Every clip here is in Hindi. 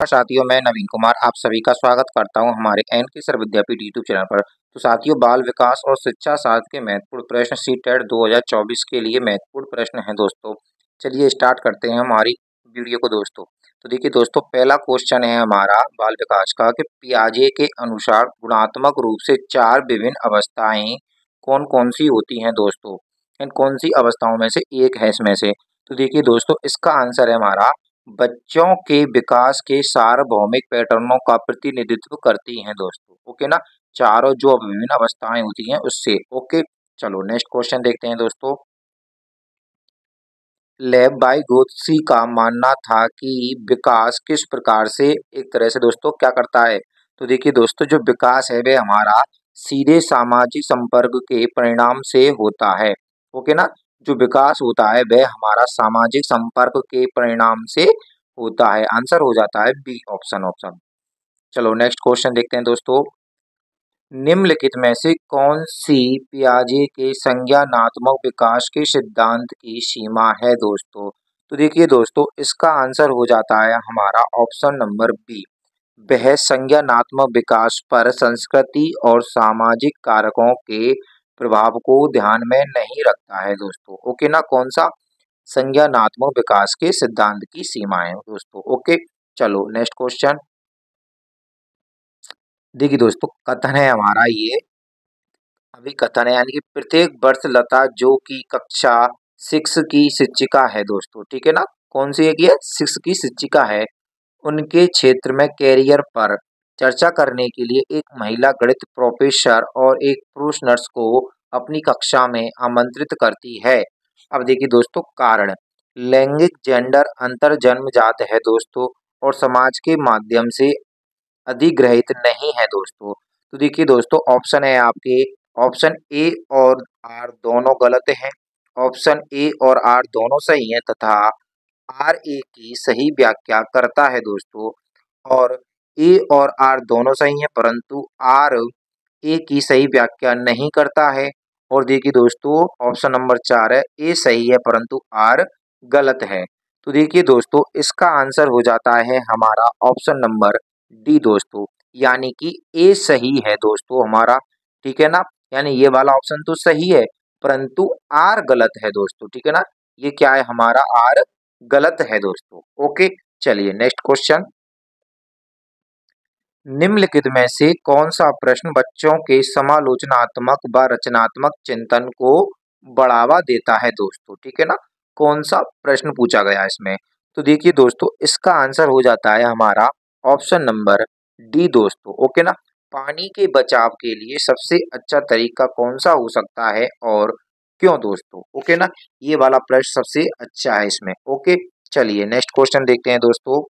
साथियों, मैं नवीन कुमार आप सभी का स्वागत करता हूं हमारे एन के सर विद्यापीठ यूट्यूब चैनल पर। तो साथियों, बाल विकास और शिक्षा शास्त्र के महत्वपूर्ण प्रश्न सीटेट 2024 के लिए महत्वपूर्ण प्रश्न हैं दोस्तों। चलिए स्टार्ट करते हैं हमारी वीडियो को दोस्तों। तो देखिए दोस्तों, पहला क्वेश्चन है हमारा बाल विकास का कि पियाजे के अनुसार गुणात्मक रूप से 4 विभिन्न अवस्थाएं कौन कौन सी होती हैं दोस्तों। इन कौन सी अवस्थाओं में से एक है इसमें से। तो देखिए दोस्तों, इसका आंसर है हमारा बच्चों के विकास के सार्वभौमिक पैटर्नों का प्रतिनिधित्व करती हैं दोस्तों। ओके ना, चारों जो विभिन्न अवस्थाएं होती हैं उससे। ओके, चलो नेक्स्ट क्वेश्चन देखते हैं दोस्तों। लेव-वाइगोत्स्की का मानना था कि विकास किस प्रकार से एक तरह से दोस्तों क्या करता है। तो देखिए दोस्तों, जो विकास है वह हमारा सीधे सामाजिक संपर्क के परिणाम से होता है। ओके ना, जो विकास होता है वह हमारा सामाजिक संपर्क के परिणाम से होता है। आंसर हो जाता है बी ऑप्शन। चलो नेक्स्ट क्वेश्चन देखते हैं दोस्तों। निम्नलिखित में से कौन सी पियाजे के संज्ञानात्मक विकास के सिद्धांत की सीमा है दोस्तों। तो देखिए दोस्तों, इसका आंसर हो जाता है हमारा ऑप्शन नंबर बी। वह संज्ञानात्मक विकास पर संस्कृति और सामाजिक कारकों के प्रभाव को ध्यान में नहीं रखता है दोस्तों। ओके ना, कौन सा संज्ञानात्मक विकास के सिद्धांत की सीमाएं दोस्तों। ओके, चलो नेक्स्ट क्वेश्चन। देखिए दोस्तों, कथन है हमारा ये अभी कथन है, यानी कि प्रत्येक वर्ष लता जो कि कक्षा 6 की शिक्षिका है दोस्तों। ठीक है ना, कौन सी है कि 6 की शिक्षिका है, उनके क्षेत्र में कैरियर पर चर्चा करने के लिए एक महिला गणित प्रोफेसर और एक पुरुष नर्स को अपनी कक्षा में आमंत्रित करती है। अब देखिए दोस्तों, कारण लैंगिक जेंडर अंतर जन्मजात है दोस्तों और समाज के माध्यम से अधिग्रहित नहीं है दोस्तों। तो देखिए दोस्तों, ऑप्शन है आपके ऑप्शन ए और आर दोनों गलत हैं, ऑप्शन ए और आर दोनों सही हैं तथा आर ए की सही व्याख्या करता है दोस्तों। और ए और आर दोनों सही हैं परंतु आर ए की सही व्याख्या नहीं करता है। और देखिए दोस्तों, ऑप्शन नंबर 4 है ए सही है परंतु आर गलत है। तो देखिए दोस्तों, इसका आंसर हो जाता है हमारा ऑप्शन नंबर डी दोस्तों, यानी कि ए सही है दोस्तों हमारा। ठीक है ना, यानी ये वाला ऑप्शन तो सही है परंतु आर गलत है दोस्तों। ठीक है ना, ये क्या है हमारा आर गलत है दोस्तों। ओके, चलिए नेक्स्ट क्वेश्चन। निम्नलिखित में से कौन सा प्रश्न बच्चों के समालोचनात्मक व रचनात्मक चिंतन को बढ़ावा देता है दोस्तों। ठीक है ना, कौन सा प्रश्न पूछा गया इसमें। तो देखिए दोस्तों, इसका आंसर हो जाता है हमारा ऑप्शन नंबर डी दोस्तों। ओके ना, पानी के बचाव के लिए सबसे अच्छा तरीका कौन सा हो सकता है और क्यों दोस्तों। ओके ना, ये वाला प्रश्न सबसे अच्छा है इसमें। ओके, चलिए नेक्स्ट क्वेश्चन देखते हैं दोस्तों।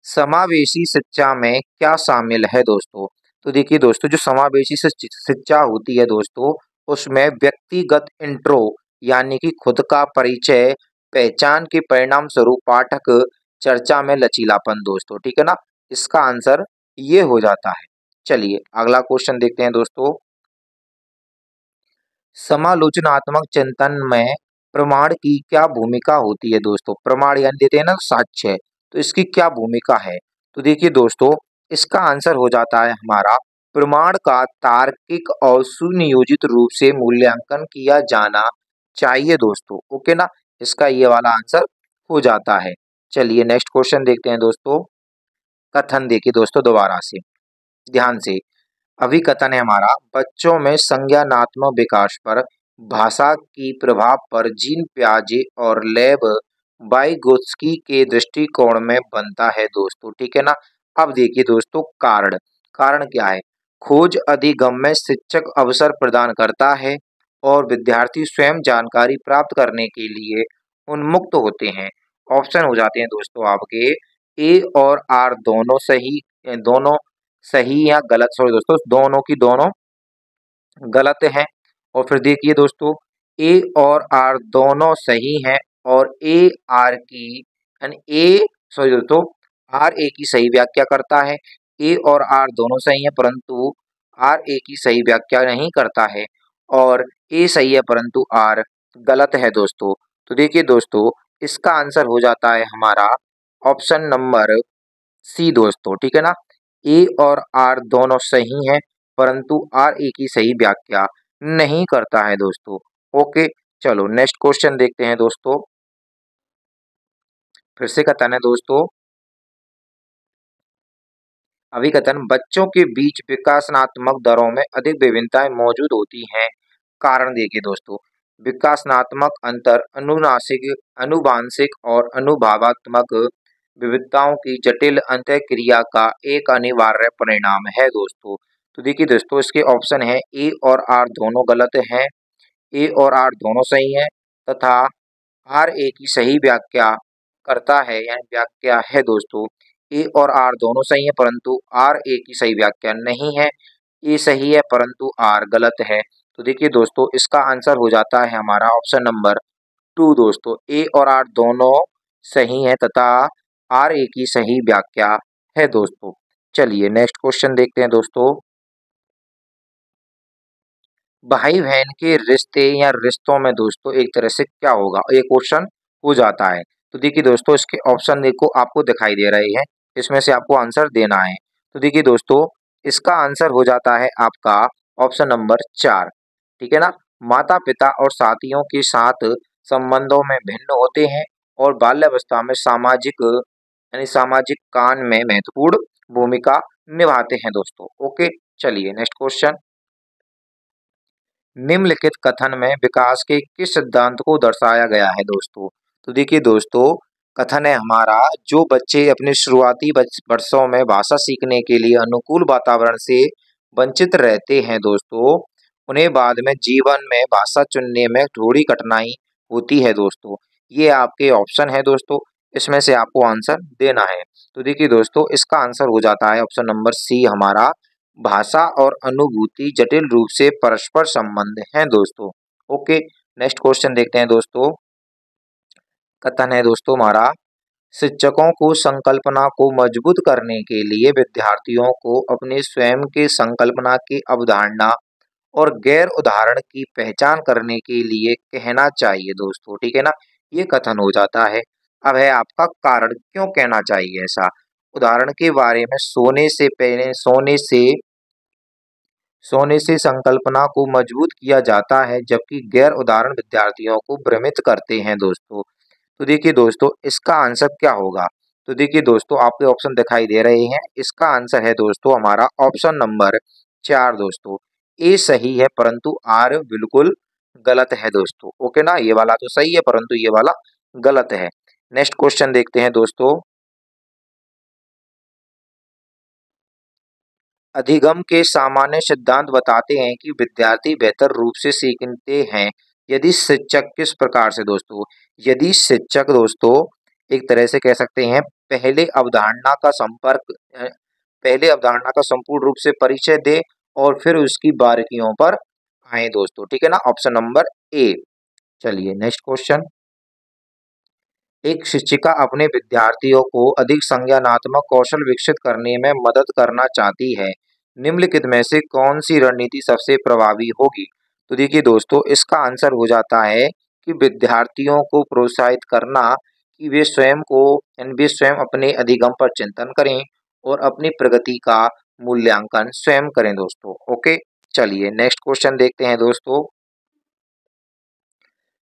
समावेशी शिक्षा में क्या शामिल है दोस्तों। तो देखिए दोस्तों, जो समावेशी शिक्षा होती है दोस्तों, उसमें व्यक्तिगत इंट्रो यानी कि खुद का परिचय, पहचान के परिणाम स्वरूप पाठक चर्चा में लचीलापन दोस्तों। ठीक है ना, इसका आंसर ये हो जाता है। चलिए अगला क्वेश्चन देखते हैं दोस्तों। समालोचनात्मक चिंतन में प्रमाण की क्या भूमिका होती है दोस्तों। प्रमाण यानी देते हैं ना साक्ष्य, तो इसकी क्या भूमिका है। तो देखिए दोस्तों, इसका आंसर हो जाता है हमारा प्रमाण का तार्किक और सुनियोजित रूप से मूल्यांकन किया जाना चाहिए दोस्तों। ओके ना, इसका ये वाला आंसर हो जाता है। चलिए नेक्स्ट क्वेश्चन देखते हैं दोस्तों। कथन देखिए दोस्तों दोबारा से ध्यान से। अभिकथन है हमारा बच्चों में संज्ञानात्मक विकास पर भाषा की प्रभाव पर जीन पियाजे और लेव वाइगोत्स्की के दृष्टिकोण में बनता है दोस्तों। ठीक है ना, अब देखिए दोस्तों, कारण कारण क्या है। खोज अधिगम में शिक्षक अवसर प्रदान करता है और विद्यार्थी स्वयं जानकारी प्राप्त करने के लिए उन्मुक्त होते हैं। ऑप्शन हो जाते हैं दोस्तों आपके ए और आर दोनों सही या गलत। सॉरी दोस्तों, दोनों की दोनों गलत हैं। और फिर देखिए दोस्तों, ए और आर दोनों सही हैं और ए आर की यानी ए सॉरी दोस्तों, आर ए की सही व्याख्या करता है। ए और आर दोनों सही हैं परंतु आर ए की सही व्याख्या नहीं करता है। और ए सही है परंतु आर गलत है दोस्तों। तो देखिए दोस्तों, इसका आंसर हो जाता है हमारा ऑप्शन नंबर सी दोस्तों, ठीक है ना। ए और आर दोनों सही हैं, परंतु आर ए की सही व्याख्या नहीं करता है दोस्तों। ओके, चलो नेक्स्ट क्वेश्चन देखते हैं दोस्तों। फिर से कथन है दोस्तों, अभिकथन बच्चों के बीच विकासनात्मक दरों में अधिक विभिन्नताएं मौजूद होती हैं। कारण देखिए दोस्तों, विकासनात्मक अंतर अनुनासिक, अनुवांशिक और अनुभवात्मक विविधताओं की जटिल अंतःक्रिया का एक अनिवार्य परिणाम है दोस्तों। तो देखिए दोस्तों, इसके ऑप्शन है ए और आर दोनों गलत हैं, ए और आर दोनों सही हैं, तथा आर ए की सही व्याख्या करता है, यानी व्याख्या है दोस्तों। ए और आर दोनों सही है, परंतु आर ए की सही व्याख्या नहीं है। ए सही है परंतु आर गलत है। तो देखिए दोस्तों, इसका आंसर हो जाता है हमारा ऑप्शन नंबर टू दोस्तों। ए और आर दोनों सही है तथा आर ए की सही व्याख्या है दोस्तों। चलिए नेक्स्ट क्वेश्चन देखते हैं दोस्तों। भाई बहन के रिश्ते या रिश्तों में दोस्तों एक तरह से क्या होगा, ये क्वेश्चन हो जाता है। तो देखिए दोस्तों, इसके ऑप्शन देखो आपको दिखाई दे रहे हैं, इसमें से आपको आंसर देना है। तो देखिए दोस्तों, इसका आंसर हो जाता है आपका ऑप्शन नंबर चार, ठीक है ना। माता पिता और साथियों के साथ संबंधों में भिन्न होते हैं और बाल्यावस्था में सामाजिक, यानी सामाजिक कान में महत्वपूर्ण भूमिका निभाते हैं दोस्तों। ओके, चलिए नेक्स्ट क्वेश्चन। निम्नलिखित कथन में विकास के किस सिद्धांत को दर्शाया गया है दोस्तों। तो देखिए दोस्तों, कथन है हमारा, जो बच्चे अपने शुरुआती वर्षों में भाषा सीखने के लिए अनुकूल वातावरण से वंचित रहते हैं दोस्तों, उन्हें बाद में जीवन में भाषा चुनने में थोड़ी कठिनाई होती है दोस्तों। ये आपके ऑप्शन है दोस्तों, इसमें से आपको आंसर देना है। तो देखिए दोस्तों, इसका आंसर हो जाता है ऑप्शन नंबर सी हमारा, भाषा और अनुभूति जटिल रूप से परस्पर संबंध हैं दोस्तों। ओके, नेक्स्ट क्वेश्चन देखते हैं दोस्तों। कथन है दोस्तों हमारा, शिक्षकों को संकल्पना को मजबूत करने के लिए विद्यार्थियों को अपने स्वयं के संकल्पना की अवधारणा और गैर उदाहरण की पहचान करने के लिए कहना चाहिए दोस्तों, ठीक है ना। ये कथन हो जाता है। अब है आपका कारण, क्यों कहना चाहिए ऐसा। उदाहरण के बारे में, सोने से संकल्पना को मजबूत किया जाता है, जबकि गैर उदाहरण विद्यार्थियों को भ्रमित करते हैं दोस्तों। तो देखिए दोस्तों, इसका आंसर क्या होगा। तो देखिए दोस्तों, आपके ऑप्शन दिखाई दे रहे हैं, इसका आंसर है दोस्तों हमारा ऑप्शन नंबर चार दोस्तों। ए सही है परंतु आर बिल्कुल गलत है दोस्तों। ओके ना, ये वाला तो सही है परंतु ये वाला गलत है। नेक्स्ट क्वेश्चन देखते हैं दोस्तों। अधिगम के सामान्य सिद्धांत बताते हैं कि विद्यार्थी बेहतर रूप से सीखते हैं यदि शिक्षक, किस प्रकार से दोस्तों, यदि शिक्षक दोस्तों एक तरह से कह सकते हैं, पहले अवधारणा का पहले अवधारणा का संपूर्ण रूप से परिचय दे और फिर उसकी बारीकियों पर आए दोस्तों, ठीक है ना। Option number A. चलिए नेक्स्ट क्वेश्चन। एक शिक्षिका अपने विद्यार्थियों को अधिक संज्ञानात्मक कौशल विकसित करने में मदद करना चाहती है, निम्नलिखित में से कौन सी रणनीति सबसे प्रभावी होगी। तो देखिए दोस्तों, इसका आंसर हो जाता है कि विद्यार्थियों को प्रोत्साहित करना कि वे स्वयं अपने अधिगम पर चिंतन करें और अपनी प्रगति का मूल्यांकन स्वयं करें दोस्तों। ओके, चलिए नेक्स्ट क्वेश्चन देखते हैं दोस्तों।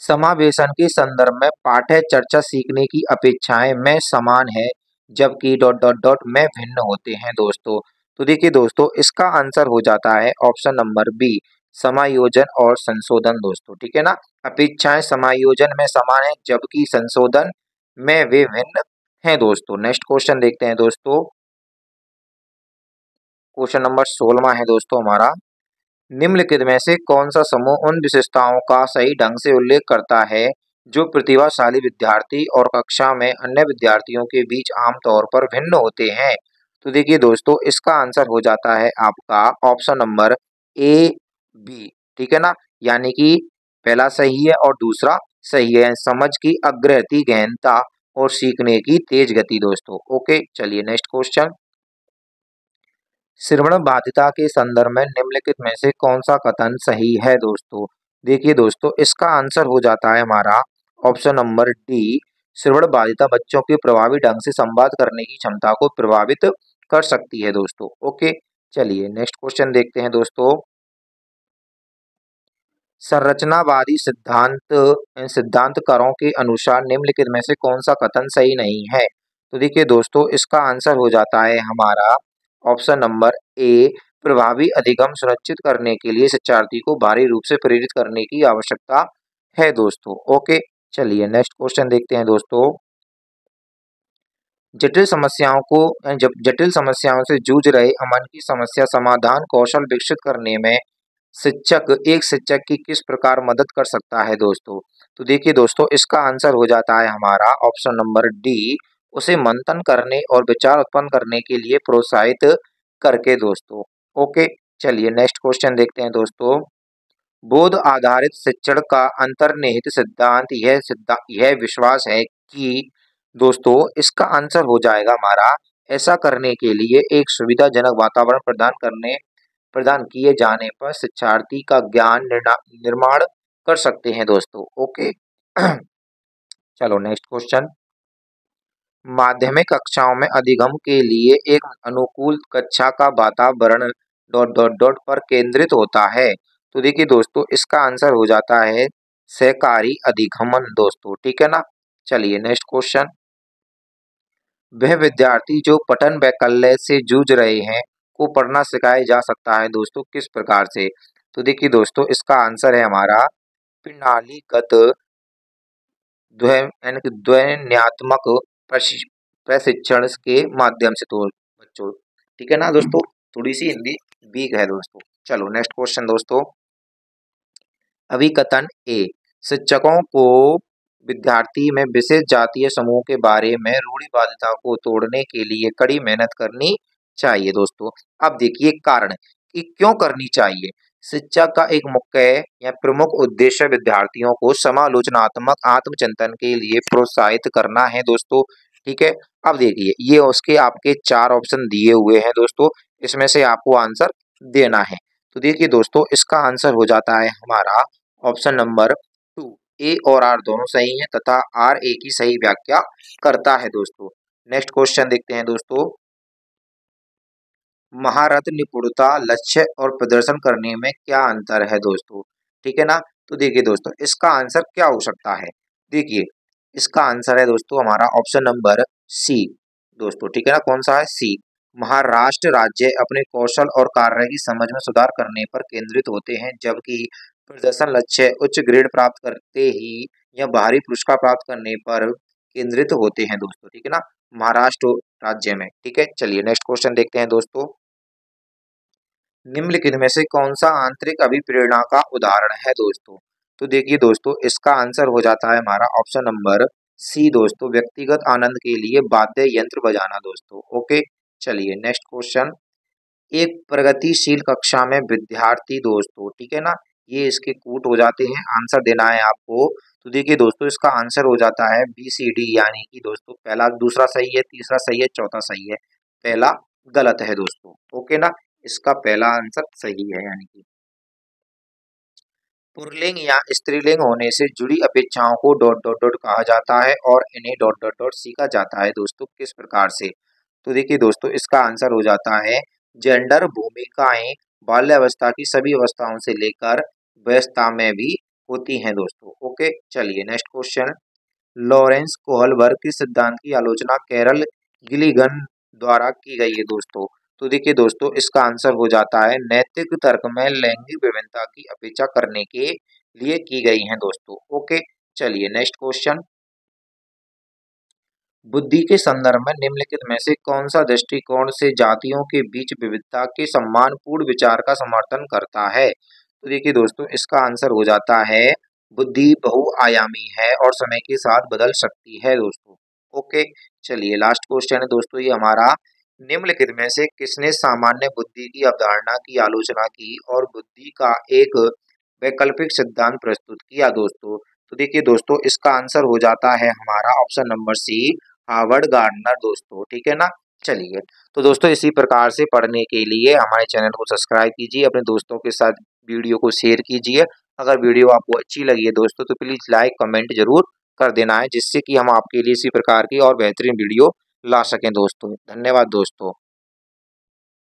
समावेशन के संदर्भ में पाठ्य चर्चा सीखने की अपेक्षाएं में समान है, जबकि डॉट डॉट डॉट में भिन्न होते हैं दोस्तों। तो देखिए दोस्तों, इसका आंसर हो जाता है ऑप्शन नंबर बी, समायोजन और संशोधन दोस्तों, ठीक है ना। अपेक्षाएं समायोजन में समान है जबकि संशोधन में वे भिन्न हैं दोस्तों। नेक्स्ट क्वेश्चन देखते हैं दोस्तों। क्वेश्चन नंबर 16 है दोस्तों हमारा, निम्नलिखित में से कौन सा समूह उन विशेषताओं का सही ढंग से उल्लेख करता है जो प्रतिभाशाली विद्यार्थी और कक्षा में अन्य विद्यार्थियों के बीच आमतौर पर भिन्न होते हैं। तो देखिए दोस्तों, इसका आंसर हो जाता है आपका ऑप्शन नंबर ए बी, ठीक है ना। यानी कि पहला सही है और दूसरा सही है, समझ की अग्रहति, गहनता और सीखने की तेज गति दोस्तों। ओके, चलिए नेक्स्ट क्वेश्चन। श्रवण बाधिता के संदर्भ में निम्नलिखित में से कौन सा कथन सही है दोस्तों। देखिए दोस्तों, इसका आंसर हो जाता है हमारा ऑप्शन नंबर डी, श्रवण बाधिता बच्चों के प्रभावी ढंग से संवाद करने की क्षमता को प्रभावित कर सकती है दोस्तों। ओके, चलिए नेक्स्ट क्वेश्चन देखते हैं दोस्तों। संरचनावादी सिद्धांतकारों के अनुसार निम्नलिखित में से कौन सा कथन सही नहीं है? तो देखिए दोस्तों, इसका आंसर हो जाता है हमारा ऑप्शन नंबर ए, प्रभावी अधिगम सुनिश्चित करने के लिए शिक्षार्थी को बाहरी रूप से प्रेरित करने की आवश्यकता है दोस्तों। ओके, चलिए नेक्स्ट क्वेश्चन देखते हैं दोस्तों। जटिल समस्याओं से जूझ रहे अमन की समस्या समाधान कौशल विकसित करने में एक शिक्षक की किस प्रकार मदद कर सकता है दोस्तों? तो देखिए दोस्तों, इसका आंसर हो जाता है हमारा ऑप्शन नंबर डी, उसे मंथन करने और विचार उत्पन्न करने के लिए प्रोत्साहित करके दोस्तों। ओके, चलिए नेक्स्ट क्वेश्चन देखते हैं दोस्तों। बोध आधारित शिक्षण का अंतर्निहित यह विश्वास है कि दोस्तों, इसका आंसर हो जाएगा हमारा, ऐसा करने के लिए एक सुविधाजनक वातावरण प्रदान किए जाने पर शिक्षार्थी का निर्माण कर सकते हैं दोस्तों। ओके चलो नेक्स्ट क्वेश्चन। माध्यमिक कक्षाओं में अधिगम के लिए एक अनुकूल कक्षा का वातावरण पर केंद्रित होता है। तो देखिए दोस्तों, इसका आंसर हो जाता है सहकारी अधिगमन दोस्तों। ठीक है ना। चलिए नेक्स्ट क्वेश्चन। वह विद्यार्थी जो पठन वैकल्य से जूझ रहे हैं को पढ़ना सिखाया जा सकता है दोस्तों, किस प्रकार से? तो देखिए दोस्तों, इसका आंसर है हमारा प्रणालीगत ध्वन्यात्मक प्रशिक्षण के माध्यम से तो बच्चों। ठीक है ना दोस्तों, थोड़ी सी हिंदी वीक है दोस्तों। चलो नेक्स्ट क्वेश्चन दोस्तों। अभिकथन ए, शिक्षकों को विद्यार्थी में विशेष जातीय समूह के बारे में रूढ़िवादिता को तोड़ने के लिए कड़ी मेहनत करनी चाहिए दोस्तों। अब देखिए कारण कि क्यों करनी चाहिए। शिक्षा का एक मुख्य या प्रमुख उद्देश्य विद्यार्थियों को समालोचनात्मक आत्मचिंतन के लिए प्रोत्साहित करना है दोस्तों। ठीक है, अब देखिए ये उसके आपके 4 ऑप्शन दिए हुए हैं दोस्तों, इसमें से आपको आंसर देना है। तो देखिए दोस्तों, इसका आंसर हो जाता है हमारा ऑप्शन नंबर 2, ए और आर दोनों सही हैं तथा आर ए की सही व्याख्या करता है दोस्तों। नेक्स्ट क्वेश्चन देखते हैं दोस्तों। महारत, निपुणता, लक्ष्य और प्रदर्शन करने में क्या अंतर है दोस्तों? ठीक है ना। तो देखिए दोस्तों, इसका आंसर क्या हो सकता है? देखिए, इसका आंसर है दोस्तों हमारा ऑप्शन नंबर सी दोस्तों। ठीक है ना, कौन सा है? सी। महाराष्ट्र राज्य अपने कौशल और कार्य की समझ में सुधार करने पर केंद्रित होते हैं, जबकि प्रदर्शन लक्ष्य उच्च ग्रेड प्राप्त करते ही या बाहरी पुरस्कार प्राप्त करने पर केंद्रित होते हैं दोस्तों। ठीक है ना, महाराष्ट्र राज्य में। ठीक है, चलिए नेक्स्ट क्वेश्चन देखते हैं दोस्तों। निम्नलिखित में से कौन सा आंतरिक अभिप्रेरणा का उदाहरण है दोस्तों? तो देखिए दोस्तों, इसका आंसर हो जाता है हमारा ऑप्शन नंबर सी दोस्तों, व्यक्तिगत आनंद के लिए वाद्य यंत्र बजाना दोस्तों। ओके, चलिए नेक्स्ट क्वेश्चन। एक प्रगतिशील कक्षा में विद्यार्थी दोस्तों, ठीक है ना, ये इसके कूट हो जाते हैं, आंसर देना है आपको। तो देखिए दोस्तों, इसका आंसर हो जाता है बी सी डी, यानी कि दोस्तों पहला दूसरा सही है, तीसरा सही है, चौथा सही है, पहला गलत है दोस्तों। ओके ना, इसका पहला आंसर सही है, यानी कि पुल्लिंग या स्त्रीलिंग होने से जुड़ी अपेक्षाओं को कहा जाता है और इन्हें सीखा जाता है दोस्तों, किस प्रकार से? तो देखिए दोस्तों, इसका आंसर हो जाता है जेंडर भूमिकाएं बाल्यावस्था की सभी अवस्थाओं से लेकर वयस्कता में भी होती हैं दोस्तों। ओके, चलिए नेक्स्ट क्वेश्चन। लॉरेंस कोहलबर्ग के सिद्धांत की आलोचना कैरल गिलिगन द्वारा की गई है दोस्तों। तो देखिए दोस्तों, इसका आंसर हो जाता है नैतिक तर्क में लैंगिक विभिन्नता की अपेक्षा करने के लिए की गई है दोस्तों। ओके, चलिए नेक्स्ट क्वेश्चन। बुद्धि के संदर्भ में निम्नलिखित में से कौन सा दृष्टिकोण से जातियों के बीच विविधता के सम्मानपूर्ण विचार का समर्थन करता है? तो देखिए दोस्तों, इसका आंसर हो जाता है बुद्धि बहुआयामी है और समय के साथ बदल सकती है दोस्तों। ओके, चलिए लास्ट क्वेश्चन है दोस्तों ये हमारा। निम्नलिखित में से किसने सामान्य बुद्धि की अवधारणा की आलोचना की और बुद्धि का एक वैकल्पिक सिद्धांत प्रस्तुत किया दोस्तों? तो देखिए दोस्तों, इसका आंसर हो जाता है हमारा option number C, Harvard Gardner दोस्तों। ठीक है ना। चलिए, तो दोस्तों इसी प्रकार से पढ़ने के लिए हमारे चैनल को सब्सक्राइब कीजिए, अपने दोस्तों के साथ वीडियो को शेयर कीजिए। अगर वीडियो आपको अच्छी लगी है दोस्तों, तो प्लीज लाइक कमेंट जरूर कर देना है, जिससे कि हम आपके लिए इसी प्रकार की और बेहतरीन वीडियो ला सकें दोस्तों। धन्यवाद दोस्तों।